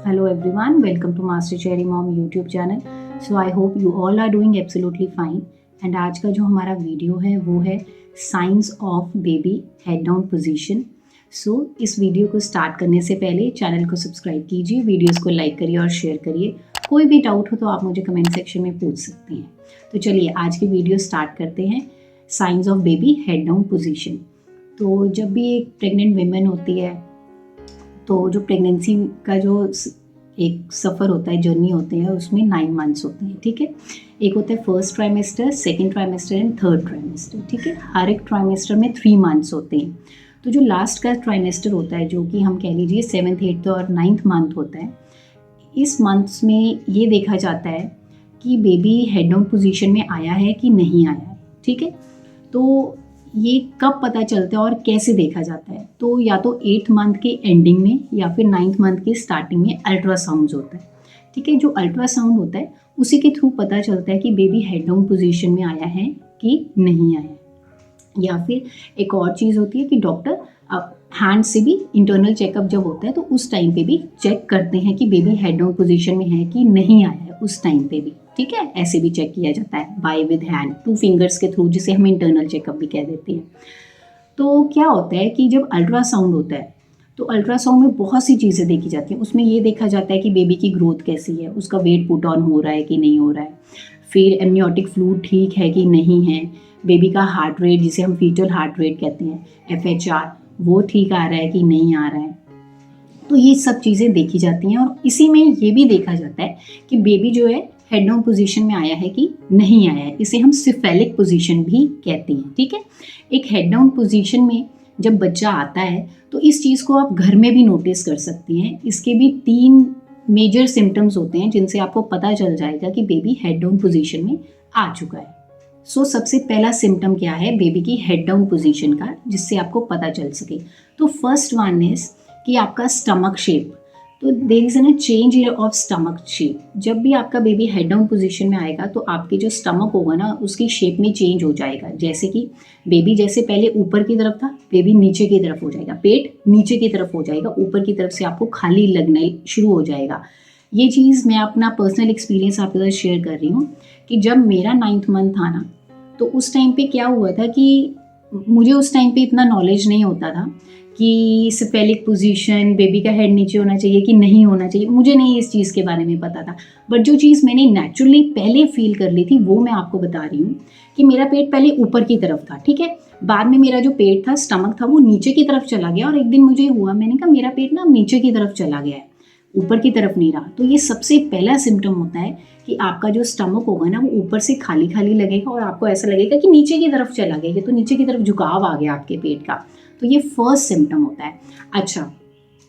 Hello everyone, welcome to Master Cherry Mom YouTube channel. So I hope you all are doing absolutely fine. And आज का जो हमारा video है वो है science of baby head down position. So इस video को start करने से पहले चैनल को सब्सक्राइब कीजिए, वीडियोस को लाइक करिए और शेयर करिए. कोई भी डाउट हो तो आप मुझे कमेंट सेक्शन में पूछ सकते हैं. तो चलिए आज की वीडियो स्टार्ट करते हैं. Science of baby head down position. तो जब भी एक प्रेग्नेंट वेमेन होती है तो जो प्रेगनेंसी का जो एक सफ़र होता है, जर्नी होते हैं, उसमें 9 मंथ्स होते हैं. ठीक है, एक होता है first trimester, second trimester and third trimester. ठीक है, हर एक ट्राइमेस्टर में 3 मंथ्स होते हैं. तो जो लास्ट का ट्राइमेस्टर होता है, जो कि हम कह लीजिए 7th, 8th और 9th मंथ होता है, इस मंथ्स में ये देखा जाता है कि बेबी हेड डाउन पोजीशन में आया है कि नहीं आया है. ठीक है, तो ये कब पता चलता है और कैसे देखा जाता है? तो या तो 8th मंथ के एंडिंग में या फिर 9th मंथ के स्टार्टिंग में अल्ट्रासाउंड होता है. ठीक है, जो अल्ट्रासाउंड होता है उसी के थ्रू पता चलता है कि बेबी हेड डाउन पोजीशन में आया है कि नहीं आया है. या फिर एक और चीज़ होती है कि डॉक्टर हैंड से भी इंटरनल चेकअप जब होता है तो उस टाइम पे भी चेक करते हैं कि बेबी हेड डाउन पोजीशन में है कि नहीं आया है उस टाइम पे भी. ठीक है, ऐसे भी चेक किया जाता है बाय विद हैंड, 2 फिंगर्स के थ्रू, जिसे हम इंटरनल चेकअप भी कह देते हैं. तो क्या होता है कि जब अल्ट्रासाउंड होता है तो अल्ट्रासाउंड में बहुत सी चीज़ें देखी जाती हैं. उसमें ये देखा जाता है कि बेबी की ग्रोथ कैसी है, उसका वेट पुट ऑन हो रहा है कि नहीं हो रहा है, फिर एमनियोटिक फ्लूइड ठीक है कि नहीं है, बेबी का हार्ट रेट, जिसे हम फीटल हार्ट रेट कहते हैं, FHR, वो ठीक आ रहा है कि नहीं आ रहा है. तो ये सब चीज़ें देखी जाती हैं. और इसी में ये भी देखा जाता है कि बेबी जो है हेड डाउन पोजीशन में आया है कि नहीं आया है. इसे हम सिफेलिक पोजीशन भी कहते हैं. ठीक है, एक हेड डाउन पोजीशन में जब बच्चा आता है तो इस चीज़ को आप घर में भी नोटिस कर सकते हैं. इसके भी 3 मेजर सिम्टम्स होते हैं जिनसे आपको पता चल जाएगा कि बेबी हेड डाउन पोजीशन में आ चुका है. सो सबसे पहला सिम्टम क्या है बेबी की हेड डाउन पोजीशन का, जिससे आपको पता चल सके? तो फर्स्ट वन इज कि आपका स्टमक शेप. तो there is an change of stomach shape. जब भी आपका बेबी हेड डाउन पोजीशन में आएगा तो आपके जो स्टमक होगा ना, उसकी शेप में चेंज हो जाएगा. जैसे कि बेबी जैसे पहले ऊपर की तरफ था, बेबी नीचे की तरफ हो जाएगा, पेट नीचे की तरफ हो जाएगा, ऊपर की तरफ से आपको खाली लगना शुरू हो जाएगा. ये चीज़ मैं अपना पर्सनल एक्सपीरियंस आपके साथ शेयर कर रही हूँ कि जब मेरा 9th मंथ था ना, तो उस टाइम पे क्या हुआ था कि मुझे उस टाइम पे इतना नॉलेज नहीं होता था कि सिफेलिक पोजीशन, बेबी का हेड नीचे होना चाहिए कि नहीं होना चाहिए. मुझे नहीं इस चीज़ के बारे में पता था. बट जो चीज़ मैंने नेचुरली पहले फील कर ली थी वो मैं आपको बता रही हूँ कि मेरा पेट पहले ऊपर की तरफ था. ठीक है, बाद में मेरा जो पेट था, स्टमक था, वो नीचे की तरफ चला गया. और एक दिन मुझे हुआ, मैंने कहा मेरा पेट ना नीचे की तरफ चला गया है, ऊपर की तरफ नहीं रहा. तो ये सबसे पहला सिम्टम होता है कि आपका जो स्टमक होगा ना, वो ऊपर से खाली खाली लगेगा और आपको ऐसा लगेगा कि नीचे की तरफ चला गया, तो नीचे की तरफ झुकाव आ गया आपके पेट का. तो ये फर्स्ट सिम्टम होता है. अच्छा,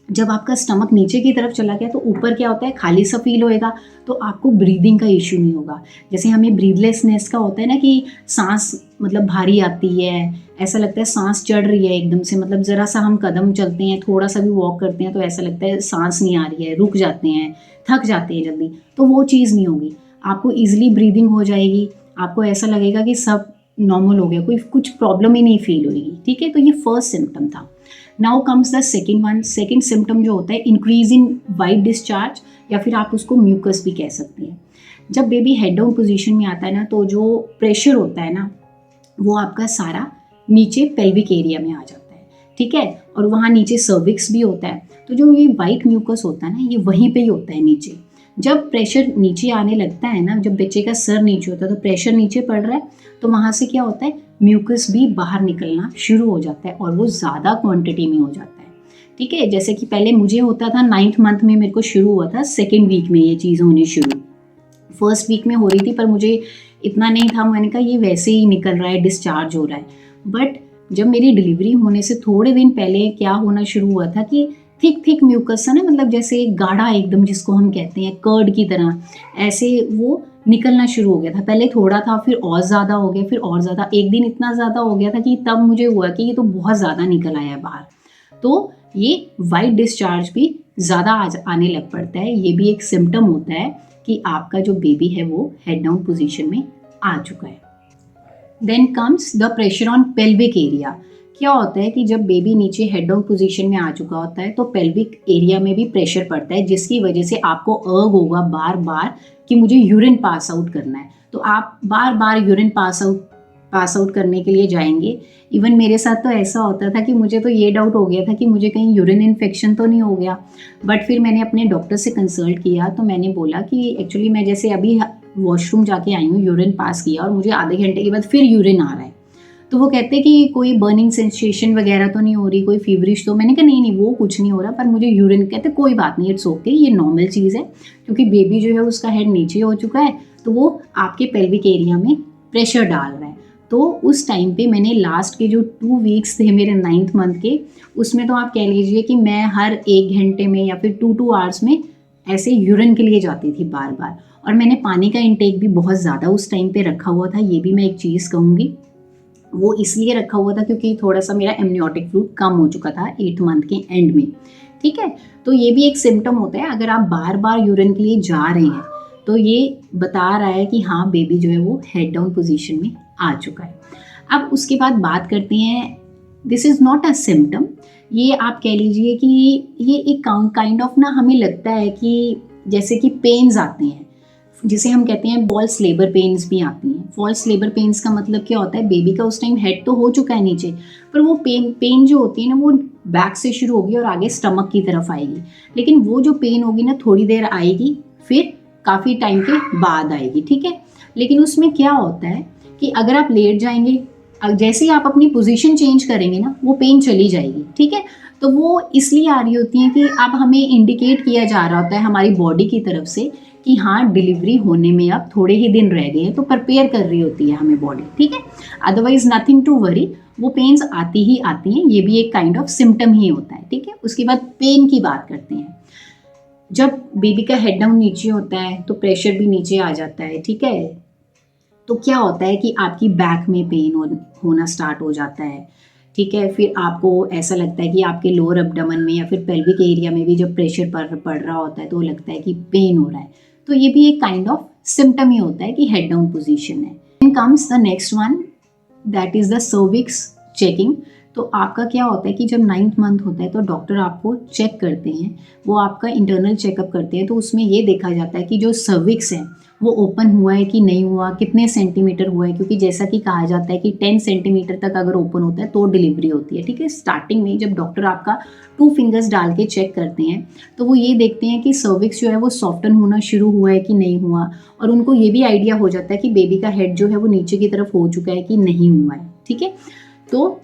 जब आपका स्टमक नीचे की तरफ चला गया तो ऊपर क्या होता है, खाली सा फील होएगा, तो आपको ब्रीदिंग का इश्यू नहीं होगा. जैसे हमें ब्रीदलेसनेस का होता है ना कि सांस मतलब भारी आती है, ऐसा लगता है सांस चढ़ रही है एकदम से, मतलब ज़रा सा हम कदम चलते हैं, थोड़ा सा भी वॉक करते हैं तो ऐसा लगता है सांस नहीं आ रही है, रुक जाते हैं, थक जाते हैं जल्दी. तो वो चीज़ नहीं होगी. आपको ईजिली ब्रीदिंग हो जाएगी, आपको ऐसा लगेगा कि सब नॉर्मल हो गया, कोई कुछ प्रॉब्लम ही नहीं फील होगी. ठीक है, तो ये फर्स्ट सिम्टम था. Now comes the second one. Second symptom जो होता है इंक्रीज इन वाइट डिस्चार्ज, या फिर आप उसको म्यूकस भी कह सकते हैं. जब बेबी हेड डाउन पोजीशन में आता है ना, तो जो प्रेशर होता है ना, वो आपका सारा नीचे पेल्विक एरिया में आ जाता है. ठीक है, और वहाँ नीचे सर्विक्स भी होता है. तो जो ये वाइट म्यूकस होता है ना, ये वहीं पे ही होता है नीचे. जब प्रेशर नीचे आने लगता है ना, जब बच्चे का सर नीचे होता है तो प्रेशर नीचे पड़ रहा है, तो वहाँ से क्या होता है, म्यूकस भी बाहर निकलना शुरू हो जाता है और वो ज़्यादा क्वांटिटी में हो जाता है. ठीक है, जैसे कि पहले मुझे होता था 9th मंथ में, मेरे को शुरू हुआ था 2nd वीक में ये चीज़ होनी शुरू. 1st वीक में हो रही थी पर मुझे इतना नहीं था, मैंने कहा ये वैसे ही निकल रहा है, डिस्चार्ज हो रहा है. बट जब मेरी डिलीवरी होने से थोड़े दिन पहले क्या होना शुरू हुआ था कि थिक म्यूकस है ना, मतलब जैसे गाढ़ा एकदम, जिसको हम कहते हैं कर्ड की तरह, ऐसे वो निकलना शुरू हो गया था. पहले थोड़ा था, फिर और ज़्यादा हो गया, फिर और ज़्यादा. एक दिन इतना ज़्यादा हो गया था कि तब मुझे हुआ कि ये तो बहुत ज़्यादा निकल आया बाहर. तो ये वाइट डिस्चार्ज भी ज़्यादा आने लग पड़ता है. ये भी एक सिम्टम होता है कि आपका जो बेबी है वो हेड डाउन पोजीशन में आ चुका है. Then comes the pressure on pelvic area. क्या होता है कि जब बेबी नीचे हेड डाउन पोजीशन में आ चुका होता है तो पेल्विक एरिया में भी प्रेशर पड़ता है, जिसकी वजह से आपको अर्ग होगा बार बार कि मुझे यूरिन पास आउट करना है। तो आप बार बार यूरिन पास आउट करने के लिए जाएंगे। इवन मेरे साथ तो ऐसा होता था कि मुझे तो ये डाउट हो गया था कि मुझे कहीं यूरिन इन्फेक्शन तो नहीं हो गया। बट फिर मैंने अपने डॉक्टर से कंसल्ट किया तो मैंने बोला कि एक्चुअली मैं जैसे अभी वॉशरूम जाके आई हूँ, यूरिन पास किया और मुझे आधे घंटे के बाद फिर यूरिन आ रहा है। तो वो कहते कि कोई बर्निंग सेंसेशन वगैरह तो नहीं हो रही, कोई फीवरिश। तो मैंने कहा नहीं वो कुछ नहीं हो रहा, पर मुझे यूरिन। कहते कोई बात नहीं, इट्स ओके, ये नॉर्मल चीज़ है, क्योंकि बेबी जो है उसका हेड नीचे हो चुका है तो वो आपके पेल्विक एरिया में प्रेशर डाल रहा है। तो उस टाइम पे मैंने लास्ट के जो 2 वीक्स थे मेरे 9th मंथ के, उसमें तो आप कह लीजिए कि मैं हर 1 घंटे में या फिर 2 आवर्स में ऐसे यूरिन के लिए जाती थी बार बार। और मैंने पानी का इंटेक भी बहुत ज़्यादा उस टाइम पे रखा हुआ था, ये भी मैं एक चीज़ कहूँगी। वो इसलिए रखा हुआ था क्योंकि थोड़ा सा मेरा एमनियोटिक फ्लूइड कम हो चुका था 8th मंथ के एंड में। ठीक है, तो ये भी एक सिम्टम होता है। अगर आप बार बार यूरिन के लिए जा रहे हैं तो ये बता रहा है कि हाँ बेबी जो है वो हेड डाउन पोजीशन में आ चुका है। अब उसके बाद बात करते हैं, this is not a symptom, ये आप कह लीजिए कि ये एक काइंड ऑफ ना, हमें लगता है कि जैसे कि पेन्स आते हैं, जिसे हम कहते हैं फॉल्स लेबर पेन्स भी आती हैं। फॉल्स लेबर पेन्स का मतलब क्या होता है, बेबी का उस टाइम हेड तो हो चुका है नीचे, पर वो पेन जो होती है ना वो बैक से शुरू होगी और आगे स्टमक की तरफ आएगी। लेकिन वो जो पेन होगी ना थोड़ी देर आएगी, फिर काफ़ी टाइम के बाद आएगी। ठीक है, लेकिन उसमें क्या होता है कि अगर आप लेट जाएंगे, जैसे ही आप अपनी पोजीशन चेंज करेंगे ना वो पेन चली जाएगी। ठीक है, तो वो इसलिए आ रही होती है कि अब हमें इंडिकेट किया जा रहा होता है हमारी बॉडी की तरफ से कि हाँ डिलीवरी होने में अब थोड़े ही दिन रह गए हैं, तो प्रिपेयर कर रही होती है हमें बॉडी। ठीक है, अदरवाइज नथिंग टू वरी, वो पेन्स आती ही आती हैं, ये भी एक काइंड ऑफ सिम्टम ही होता है। ठीक है, उसके बाद पेन की बात करते हैं। जब बेबी का हेड डाउन नीचे होता है तो प्रेशर भी नीचे आ जाता है। ठीक है, तो क्या होता है कि आपकी बैक में पेन होना स्टार्ट हो जाता है। ठीक है, फिर आपको ऐसा लगता है कि आपके लोअर एब्डोमेन में या फिर पेल्विक एरिया में भी जब प्रेशर पड़ रहा होता है तो लगता है कि पेन हो रहा है। तो ये भी एक काइंड ऑफ सिम्टम ही होता है कि हेड डाउन पोजीशन है। Then comes the next one, that is the cervix checking. तो आपका क्या होता है कि जब 9th मंथ होता है तो डॉक्टर आपको चेक करते हैं, वो आपका इंटरनल चेकअप करते हैं। तो उसमें ये देखा जाता है कि जो सर्विक्स है वो ओपन हुआ है कि नहीं हुआ, कितने सेंटीमीटर हुआ है, क्योंकि जैसा कि कहा जाता है कि 10 सेंटीमीटर तक अगर ओपन होता है तो डिलीवरी होती है। ठीक है, स्टार्टिंग में जब डॉक्टर आपका 2 फिंगर्स डाल के चेक करते हैं तो वो ये देखते हैं कि सर्विक्स जो है वो सॉफ्टन होना शुरू हुआ है कि नहीं हुआ, और उनको ये भी आइडिया हो जाता है कि बेबी का हेड जो है वो नीचे की तरफ हो चुका है कि नहीं हुआ है। ठीक है, तो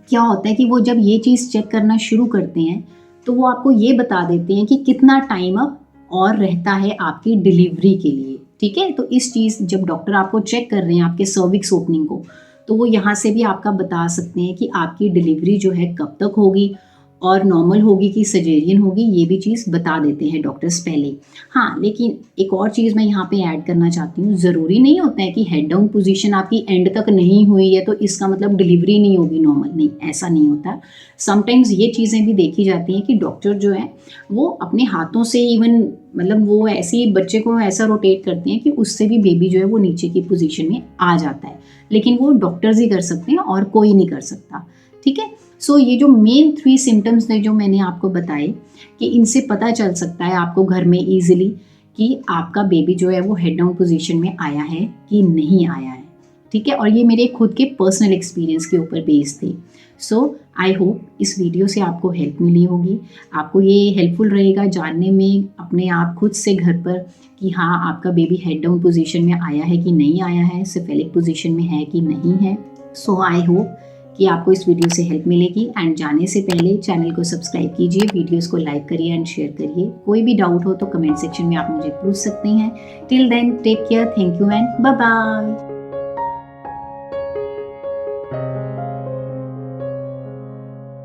क्या होता है कि वो जब ये चीज़ चेक करना शुरू करते हैं तो वो आपको ये बता देते हैं कि कितना टाइम अब और रहता है आपकी डिलीवरी के लिए। ठीक है, तो इस चीज़ जब डॉक्टर आपको चेक कर रहे हैं आपके सर्विक्स ओपनिंग को, तो वो यहाँ से भी आपका बता सकते हैं कि आपकी डिलीवरी जो है कब तक होगी, और नॉर्मल होगी कि सजेरियन होगी, ये भी चीज़ बता देते हैं डॉक्टर्स पहले। हाँ, लेकिन एक और चीज़ मैं यहाँ पे ऐड करना चाहती हूँ, ज़रूरी नहीं होता है कि हेड डाउन पोजीशन आपकी एंड तक नहीं हुई है तो इसका मतलब डिलीवरी नहीं होगी नॉर्मल, नहीं, ऐसा नहीं होता। समटाइम्स ये चीज़ें भी देखी जाती हैं कि डॉक्टर जो है वो अपने हाथों से इवन मतलब वो ऐसे ही बच्चे को ऐसा रोटेट करते हैं कि उससे भी बेबी जो है वो नीचे की पोजीशन में आ जाता है, लेकिन वो डॉक्टर्स ही कर सकते हैं और कोई नहीं कर सकता। ठीक है, सो ये जो मेन 3 सिम्टम्स ने जो मैंने आपको बताए कि इनसे पता चल सकता है आपको घर में ईजिली कि आपका बेबी जो है वो हेड डाउन पोजीशन में आया है कि नहीं आया है। ठीक है, और ये मेरे खुद के पर्सनल एक्सपीरियंस के ऊपर बेस्ड थे। सो आई होप इस वीडियो से आपको हेल्प मिली होगी, आपको ये हेल्पफुल रहेगा जानने में अपने आप खुद से घर पर कि हाँ आपका बेबी हेड डाउन पोजीशन में आया है कि नहीं आया है, सिफेलिक पोजीशन में है कि नहीं है। सो आई होप कि आपको इस वीडियो से हेल्प मिलेगी। एंड जाने से पहले चैनल को सब्सक्राइब कीजिए, वीडियोस को लाइक करिए एंड शेयर करिए। कोई भी डाउट हो तो कमेंट सेक्शन में आप मुझे पूछ सकते हैं। Till then take care, thank you and bye bye.